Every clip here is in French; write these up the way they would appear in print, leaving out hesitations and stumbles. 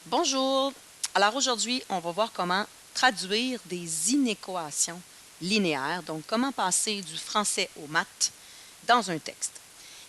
Bonjour. Alors aujourd'hui, on va voir comment traduire des inéquations linéaires, donc comment passer du français aux maths dans un texte.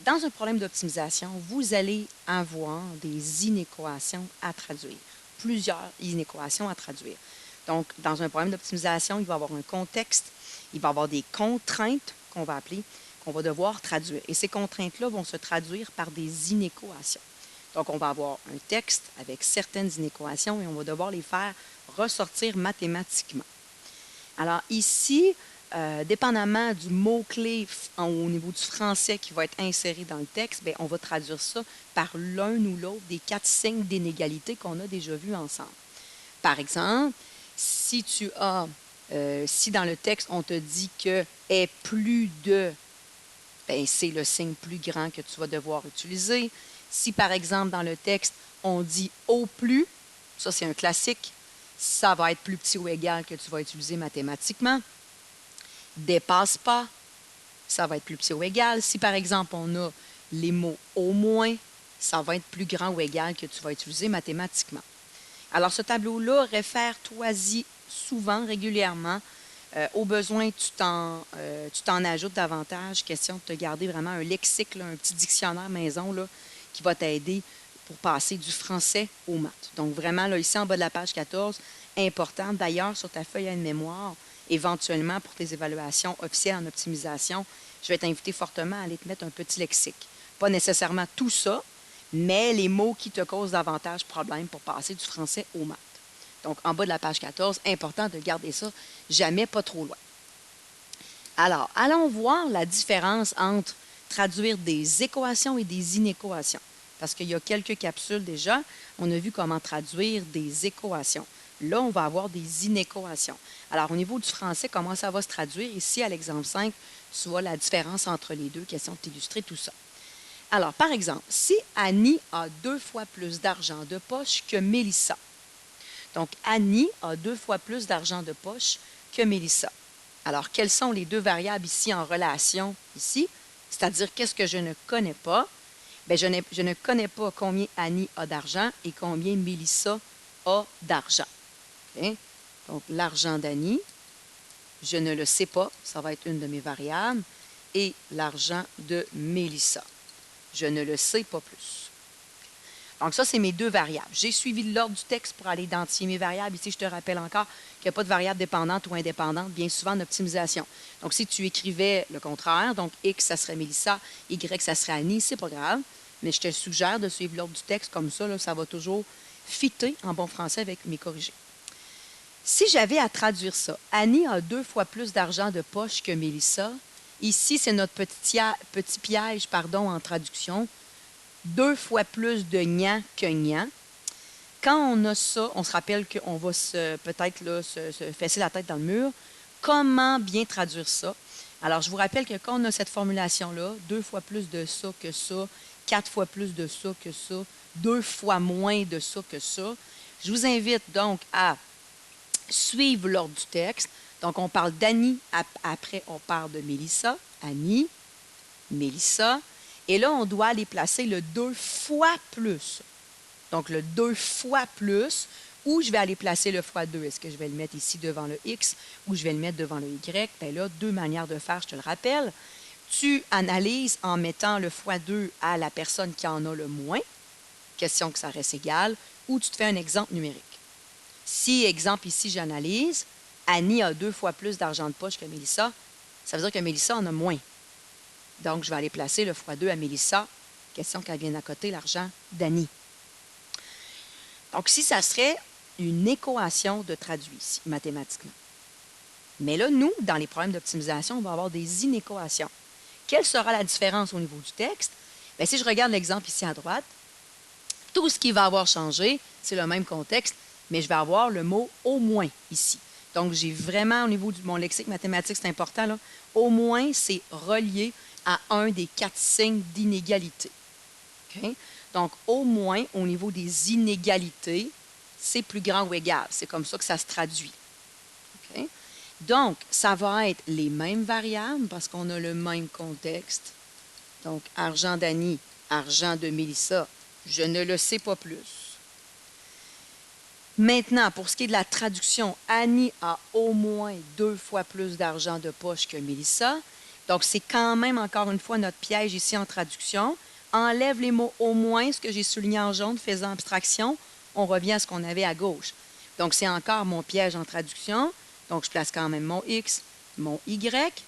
Dans un problème d'optimisation, vous allez avoir des inéquations à traduire, plusieurs inéquations à traduire. Donc, dans un problème d'optimisation, il va y avoir un contexte, il va y avoir des contraintes qu'on va appeler, qu'on va devoir traduire. Et ces contraintes-là vont se traduire par des inéquations. Donc, on va avoir un texte avec certaines inéquations et on va devoir les faire ressortir mathématiquement. Alors ici, dépendamment du mot-clé au niveau du français qui va être inséré dans le texte, bien, on va traduire ça par l'un ou l'autre des 4 signes d'inégalité qu'on a déjà vus ensemble. Par exemple, si si dans le texte, on te dit que est plus de, ben, c'est le signe plus grand que tu vas devoir utiliser. Si, par exemple, dans le texte, on dit au plus, ça c'est un classique, ça va être plus petit ou égal que tu vas utiliser mathématiquement. Dépasse pas, ça va être plus petit ou égal. Si, par exemple, on a les mots au moins, ça va être plus grand ou égal que tu vas utiliser mathématiquement. Alors, ce tableau-là, réfère-toi-y souvent, régulièrement. Au besoin, tu t'en ajoutes davantage. Question de te garder vraiment un lexique, là, un petit dictionnaire maison là, qui va t'aider pour passer du français aux maths. Donc, vraiment, là, ici en bas de la page 14, important. D'ailleurs, sur ta feuille à une mémoire, éventuellement pour tes évaluations officielles en optimisation, je vais t'inviter fortement à aller te mettre un petit lexique. Pas nécessairement tout ça, mais les mots qui te causent davantage problème pour passer du français aux maths. Donc, en bas de la page 14, important de garder ça jamais pas trop loin. Alors, allons voir la différence entre traduire des équations et des inéquations. Parce qu'il y a quelques capsules déjà, on a vu comment traduire des équations. Là, on va avoir des inéquations. Alors, au niveau du français, comment ça va se traduire? Ici, à l'exemple 5, tu vois la différence entre les deux, question de t'illustrer tout ça. Alors, par exemple, si Annie a 2 fois plus d'argent de poche que Mélissa. Donc, Annie a 2 fois plus d'argent de poche que Mélissa. Alors, quelles sont les deux variables ici en relation ici? C'est-à-dire, qu'est-ce que je ne connais pas? Bien, je ne connais pas combien Annie a d'argent et combien Mélissa a d'argent. Okay? Donc, l'argent d'Annie, je ne le sais pas, ça va être une de mes variables, et l'argent de Mélissa. Je ne le sais pas plus. Donc, ça, c'est mes deux variables. J'ai suivi l'ordre du texte pour aller identifier mes variables. Ici, je te rappelle encore qu'il n'y a pas de variable dépendante ou indépendante, bien souvent en optimisation. Donc, si tu écrivais le contraire, donc X, ça serait Mélissa, Y, ça serait Annie, c'est pas grave. Mais je te suggère de suivre l'ordre du texte comme ça, là, ça va toujours fitter en bon français avec mes corrigés. Si j'avais à traduire ça, Annie a 2 fois plus d'argent de poche que Mélissa. Ici, c'est notre petit piège en traduction. 2 fois plus de gnan que gnan. Quand on a ça, on se rappelle qu'on va peut-être se fesser la tête dans le mur. Comment bien traduire ça? Alors, je vous rappelle que quand on a cette formulation-là, 2 fois plus de ça que ça, 4 fois plus de ça que ça, 2 fois moins de ça que ça, je vous invite donc à suivre l'ordre du texte. Donc, on parle d'Annie, après on parle de Mélissa. Annie, Mélissa. Et là, on doit aller placer le 2 fois plus. Donc, le 2 fois plus, ou je vais aller placer le fois 2. Est-ce que je vais le mettre ici devant le X ou je vais le mettre devant le Y? Bien là, deux manières de faire, je te le rappelle. Tu analyses en mettant le fois 2 à la personne qui en a le moins, question que ça reste égal, ou tu te fais un exemple numérique. Si, exemple ici, j'analyse, Annie a 2 fois plus d'argent de poche que Mélissa, ça veut dire que Mélissa en a moins. Donc, je vais aller placer le fois 2 à Mélissa, question qu'elle vienne à côté l'argent d'Annie. Donc, ici, ça serait une équation de traduit ici, mathématiquement. Mais là, nous, dans les problèmes d'optimisation, on va avoir des inéquations. Quelle sera la différence au niveau du texte? Bien, si je regarde l'exemple ici à droite, tout ce qui va avoir changé, c'est le même contexte, mais je vais avoir le mot au moins ici. Donc, j'ai vraiment, au niveau de mon lexique mathématique, c'est important, là, au moins, c'est relié à un des 4 signes d'inégalité. Okay? Donc, au moins, au niveau des inégalités, c'est plus grand ou égal. C'est comme ça que ça se traduit. Okay? Donc, ça va être les mêmes variables parce qu'on a le même contexte. Donc, argent d'Annie, argent de Mélissa, je ne le sais pas plus. Maintenant, pour ce qui est de la traduction, Annie a au moins 2 fois plus d'argent de poche que Mélissa. Donc, c'est quand même, encore une fois, notre piège ici en traduction. Enlève les mots au moins, ce que j'ai souligné en jaune, faisant abstraction. On revient à ce qu'on avait à gauche. Donc, c'est encore mon piège en traduction. Donc, je place quand même mon X, mon Y.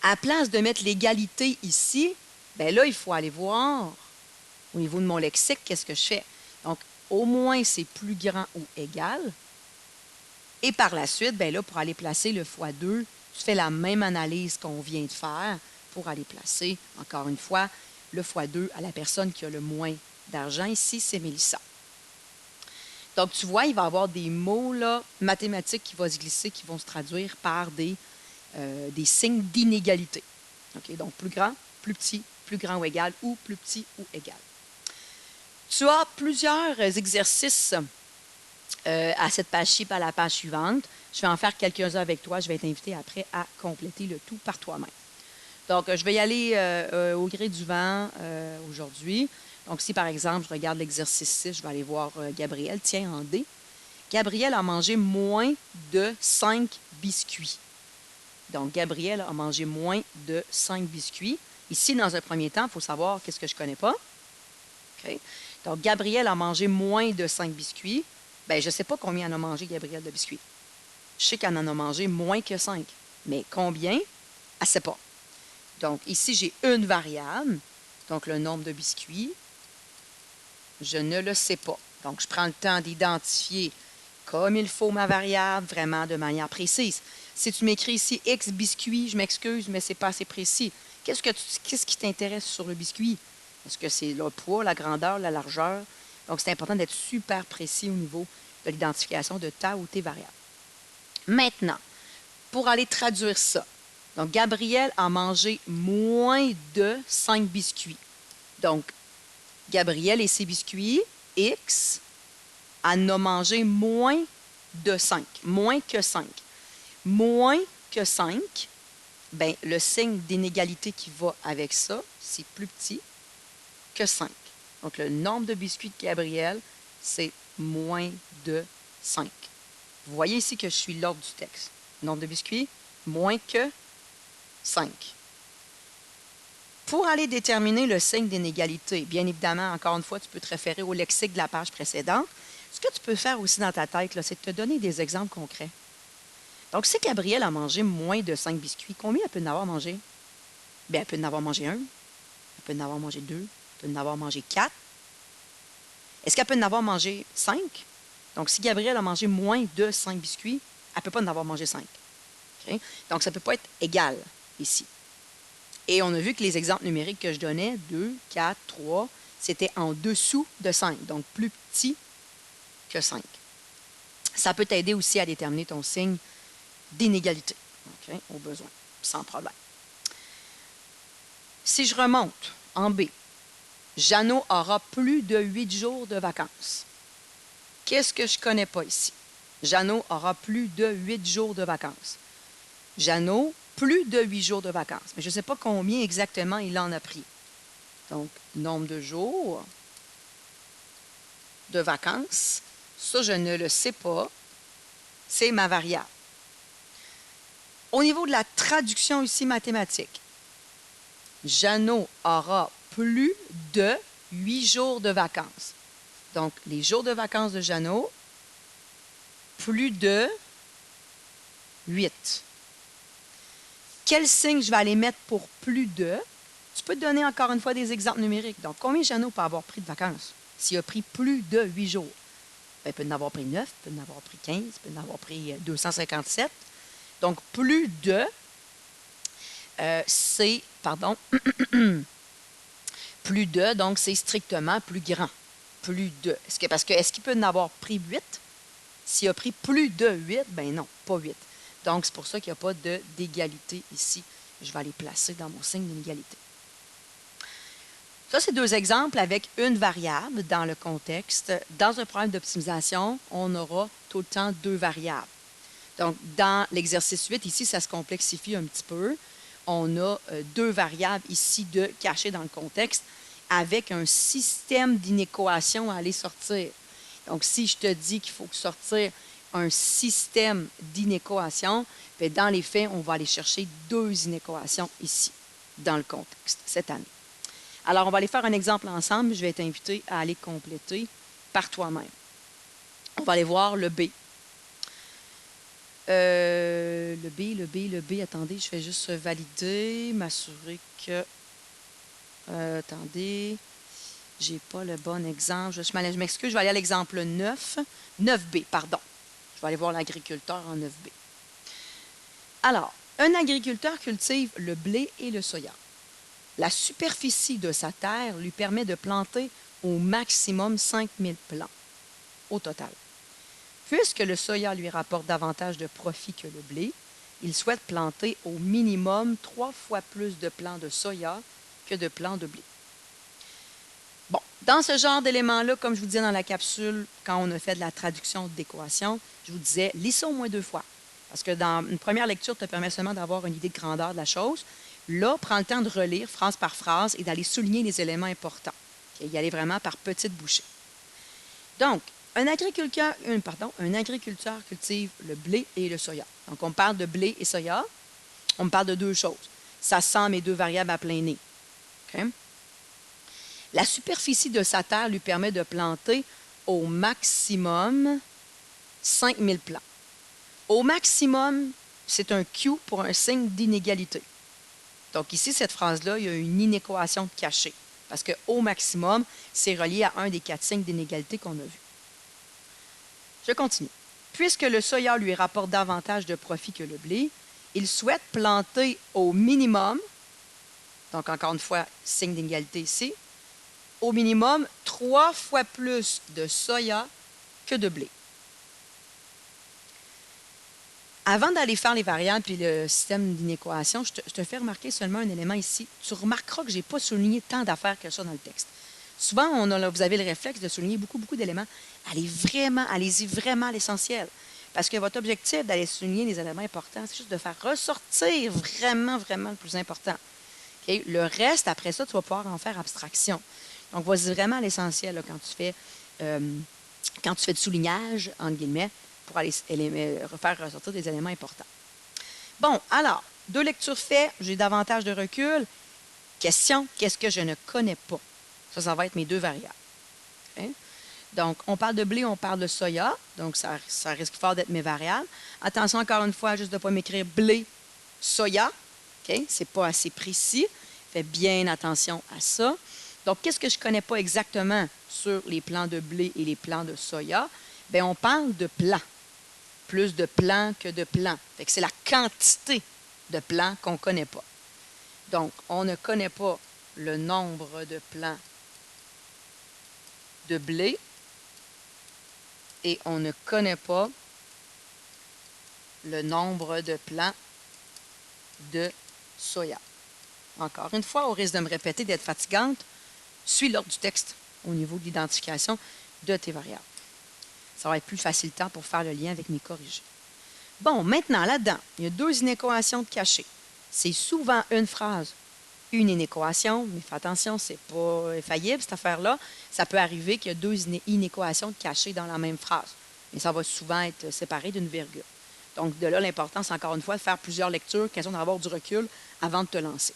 À la place de mettre l'égalité ici, bien là, il faut aller voir au niveau de mon lexique, qu'est-ce que je fais? Donc, au moins, c'est plus grand ou égal. Et par la suite, bien là, pour aller placer le x2, tu fais la même analyse qu'on vient de faire pour aller placer, encore une fois, le x2 à la personne qui a le moins d'argent. Ici, c'est Mélissa. Donc, tu vois, il va y avoir des mots là, mathématiques qui vont se glisser, qui vont se traduire par des signes d'inégalité. Okay? Donc, plus grand, plus petit, plus grand ou égal, ou plus petit ou égal. Tu as plusieurs exercices à cette page-ci et à la page suivante. Je vais en faire quelques-uns avec toi. Je vais t'inviter après à compléter le tout par toi-même. Donc, je vais y aller au gré du vent aujourd'hui. Donc, si par exemple, je regarde l'exercice 6, je vais aller voir Gabriel. Tiens, en D. Gabriel a mangé moins de 5 biscuits. Donc, Gabriel a mangé moins de 5 biscuits. Ici, dans un premier temps, il faut savoir qu'est-ce que je ne connais pas. Okay. Donc, Gabriel a mangé moins de 5 biscuits. Bien, je ne sais pas combien en a mangé Gabriel de biscuits. Je sais qu'elle en a mangé moins que 5. Mais combien? Elle ne sait pas. Donc, ici, j'ai une variable. Donc, le nombre de biscuits. Je ne le sais pas. Donc, je prends le temps d'identifier comme il faut ma variable, vraiment de manière précise. Si tu m'écris ici X biscuits, je m'excuse, mais ce n'est pas assez précis. Qu'est-ce qui t'intéresse sur le biscuit? Est-ce que c'est le poids, la grandeur, la largeur? Donc, c'est important d'être super précis au niveau de l'identification de ta ou tes variables. Maintenant, pour aller traduire ça, donc Gabriel a mangé moins de 5 biscuits. Donc, Gabriel et ses biscuits, X, en a mangé moins de 5, moins que 5. Moins que 5, bien, le signe d'inégalité qui va avec ça, c'est plus petit que 5. Donc, le nombre de biscuits de Gabriel, c'est moins de 5. Vous voyez ici que je suis l'ordre du texte. Nombre de biscuits, moins que 5. Pour aller déterminer le signe d'inégalité, bien évidemment, encore une fois, tu peux te référer au lexique de la page précédente. Ce que tu peux faire aussi dans ta tête, c'est de te donner des exemples concrets. Donc, si Gabrielle a mangé moins de 5 biscuits, combien elle peut en avoir mangé? Bien, elle peut en avoir mangé 1, elle peut en avoir mangé 2, elle peut en avoir mangé 4. Est-ce qu'elle peut en avoir mangé 5? Donc, si Gabrielle a mangé moins de 5 biscuits, elle ne peut pas en avoir mangé 5. Okay? Donc, ça ne peut pas être égal ici. Et on a vu que les exemples numériques que je donnais, 2, 4, 3, c'était en dessous de 5, donc plus petit que 5. Ça peut t'aider aussi à déterminer ton signe d'inégalité, okay, au besoin, sans problème. Si je remonte en B, Jeannot aura plus de 8 jours de vacances. Qu'est-ce que je ne connais pas ici? Jeannot aura plus de 8 jours de vacances. Jeannot, plus de 8 jours de vacances. Mais je ne sais pas combien exactement il en a pris. Donc, nombre de jours de vacances, ça, je ne le sais pas. C'est ma variable. Au niveau de la traduction ici mathématique, Jeannot aura plus de 8 jours de vacances. Donc, les jours de vacances de Jeannot, plus de 8. Quel signe je vais aller mettre pour plus de? Tu peux te donner encore une fois des exemples numériques. Donc, combien Jeannot peut avoir pris de vacances? S'il a pris plus de 8 jours, bien, il peut en avoir pris 9, il peut en avoir pris 15, il peut en avoir pris 257. Donc, plus de, plus de, donc c'est strictement plus grand. Plus de. Est-ce qu'il peut en avoir pris 8? S'il a pris plus de 8, ben non, pas 8. Donc, c'est pour ça qu'il n'y a pas d'égalité ici. Je vais aller placer dans mon signe d'inégalité. Ça, c'est 2 exemples avec une variable dans le contexte. Dans un problème d'optimisation, on aura tout le temps 2 variables. Donc, dans l'exercice 8, ici, ça se complexifie un petit peu. On a 2 variables ici cachées dans le contexte avec un système d'inéquation à aller sortir. Donc, si je te dis qu'il faut sortir un système d'inéquations, bien, dans les faits, on va aller chercher 2 inéquations ici, dans le contexte, cette année. Alors, on va aller faire un exemple ensemble. Je vais t'inviter à aller compléter par toi-même. On va aller voir le B. Le B. Attendez, je vais juste valider, m'assurer que... attendez, j'ai pas le bon exemple. Je m'excuse, je vais aller à l'exemple 9. 9B, pardon. Je vais aller voir l'agriculteur en 9B. Alors, un agriculteur cultive le blé et le soya. La superficie de sa terre lui permet de planter au maximum 5000 plants au total. Puisque le soya lui rapporte davantage de profit que le blé, il souhaite planter au minimum 3 fois plus de plants de soya que de plants de blé. Bon, dans ce genre d'éléments-là, comme je vous disais dans la capsule, quand on a fait de la traduction d'équations, je vous disais, lis ça au moins 2 fois. Parce que dans une première lecture, te permet seulement d'avoir une idée de grandeur de la chose. Là, prends le temps de relire phrase par phrase et d'aller souligner les éléments importants. Et y aller vraiment par petites bouchées. Donc, un agriculteur cultive le blé et le soya. Donc, on parle de blé et soya. On parle de 2 choses. Ça sent mes 2 variables à plein nez. Okay? La superficie de sa terre lui permet de planter au maximum 5000 plants. Au maximum, c'est un Q pour un signe d'inégalité. Donc ici, cette phrase-là, il y a une inéquation cachée. Parce que au maximum, c'est relié à un des 4 signes d'inégalité qu'on a vus. Je continue. Puisque le soya lui rapporte davantage de profit que le blé, il souhaite planter au minimum, donc encore une fois, signe d'inégalité ici, au minimum 3 fois plus de soya que de blé. Avant d'aller faire les variables et le système d'inéquation, je te fais remarquer seulement un élément ici. Tu remarqueras que je n'ai pas souligné tant d'affaires que ça dans le texte. Souvent, vous avez le réflexe de souligner beaucoup d'éléments. Allez-y vraiment à l'essentiel. Parce que votre objectif d'aller souligner les éléments importants, c'est juste de faire ressortir vraiment le plus important. Okay? Le reste, après ça, tu vas pouvoir en faire abstraction. Donc, vas-y vraiment à l'essentiel quand tu fais du soulignage, entre guillemets, pour aller faire ressortir des éléments importants. Bon, alors, 2 lectures faites, j'ai davantage de recul. Question, qu'est-ce que je ne connais pas? Ça va être mes 2 variables. Okay? Donc, on parle de blé, on parle de soya. Donc, ça risque fort d'être mes variables. Attention, encore une fois, juste de ne pas m'écrire blé, soya. Okay? Ce n'est pas assez précis. Fais bien attention à ça. Donc, qu'est-ce que je ne connais pas exactement sur les plants de blé et les plants de soya? Bien, on parle de plants. Plus de plants que de plants. Fait que c'est la quantité de plants qu'on ne connaît pas. Donc, on ne connaît pas le nombre de plants de blé et on ne connaît pas le nombre de plants de soya. Encore une fois, au risque de me répéter, d'être fatigante, suis l'ordre du texte au niveau de l'identification de tes variables. Ça va être plus facilitant pour faire le lien avec mes corrigés. Bon, maintenant, là-dedans, il y a 2 inéquations de cachées. C'est souvent une phrase, une inéquation, mais fais attention, ce n'est pas infaillible, cette affaire-là. Ça peut arriver qu'il y a 2 inéquations de cachées dans la même phrase, mais ça va souvent être séparé d'une virgule. Donc, de là, l'importance, encore une fois, de faire plusieurs lectures, question d'avoir du recul avant de te lancer.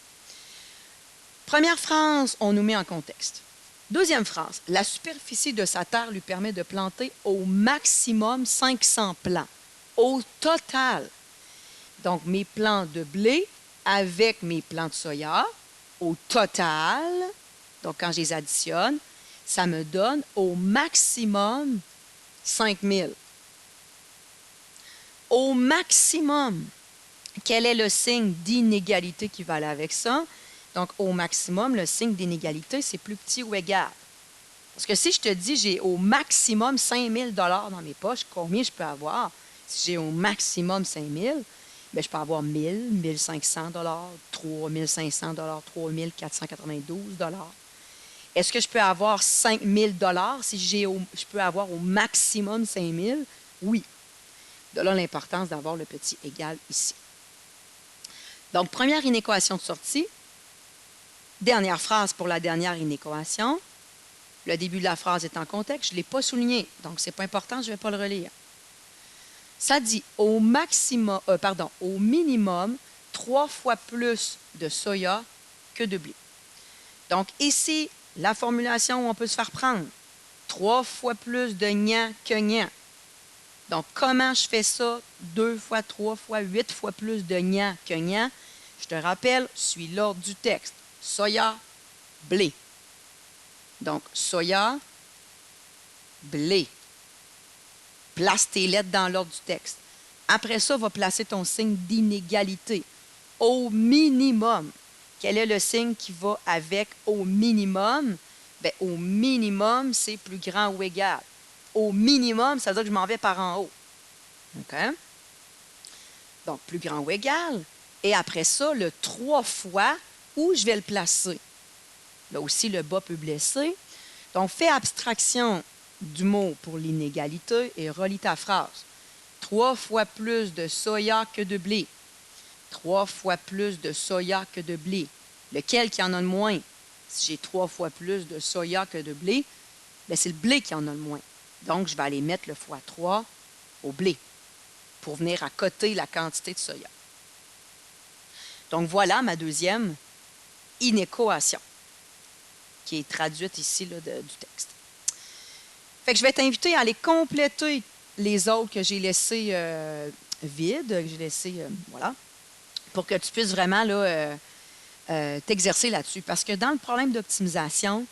Première phrase, on nous met en contexte. Deuxième phrase, la superficie de sa terre lui permet de planter au maximum 500 plants. Au total. Donc, mes plants de blé avec mes plants de soya, au total, donc quand je les additionne, ça me donne au maximum 5000. Au maximum, quel est le signe d'inégalité qui va aller avec ça? Donc, au maximum, le signe d'inégalité, c'est plus petit ou égal. Parce que si je te dis j'ai au maximum 5000 $ dans mes poches, combien je peux avoir? Si j'ai au maximum 5000, bien, je peux avoir 1000, 1500 $, 3500 $, 3492 $. Est-ce que je peux avoir 5000 $ si je peux avoir au maximum 5000? Oui. De là, l'importance d'avoir le petit égal ici. Donc, première inéquation de sortie. Dernière phrase pour la dernière inéquation. Le début de la phrase est en contexte, je ne l'ai pas souligné, donc ce n'est pas important, je ne vais pas le relire. Ça dit au minimum 3 fois plus de soya que de blé. Donc ici, la formulation où on peut se faire prendre. 3 fois plus de gnan que gnan. Donc, comment je fais ça? 2 fois, 3 fois, 8 fois plus de gnan que gnan. Je te rappelle, suis l'ordre du texte. Soya, blé. Donc, soya, blé. Place tes lettres dans l'ordre du texte. Après ça, va placer ton signe d'inégalité. Au minimum. Quel est le signe qui va avec au minimum? Bien, au minimum, c'est plus grand ou égal. Au minimum, ça veut dire que je m'en vais par en haut. OK? Donc, plus grand ou égal. Et après ça, le 3 fois, où je vais le placer? Là aussi, le bas peut blesser. Donc, fais abstraction du mot pour l'inégalité et relis ta phrase. 3 fois plus de soya que de blé. 3 fois plus de soya que de blé. Lequel qui en a le moins? Si j'ai 3 fois plus de soya que de blé, bien, c'est le blé qui en a le moins. Donc, je vais aller mettre le fois 3 au blé pour venir à côté la quantité de soya. Donc, voilà ma deuxième inéquation qui est traduite ici là, du texte. Fait que je vais t'inviter à aller compléter les autres que j'ai laissés vides, que j'ai laissés, voilà, pour que tu puisses vraiment là, t'exercer là-dessus. Parce que dans le problème d'optimisation,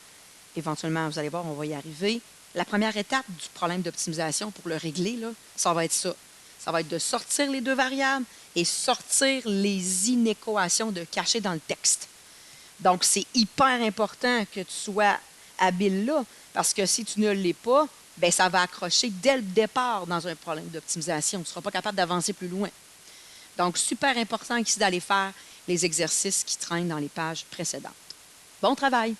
éventuellement, vous allez voir, on va y arriver. La première étape du problème d'optimisation pour le régler, là, ça va être ça. Ça va être de sortir les deux variables et sortir les inéquations cachées dans le texte. Donc, c'est hyper important que tu sois habile là, parce que si tu ne l'es pas, bien, ça va accrocher dès le départ dans un problème d'optimisation. Tu ne seras pas capable d'avancer plus loin. Donc, super important ici d'aller faire les exercices qui traînent dans les pages précédentes. Bon travail!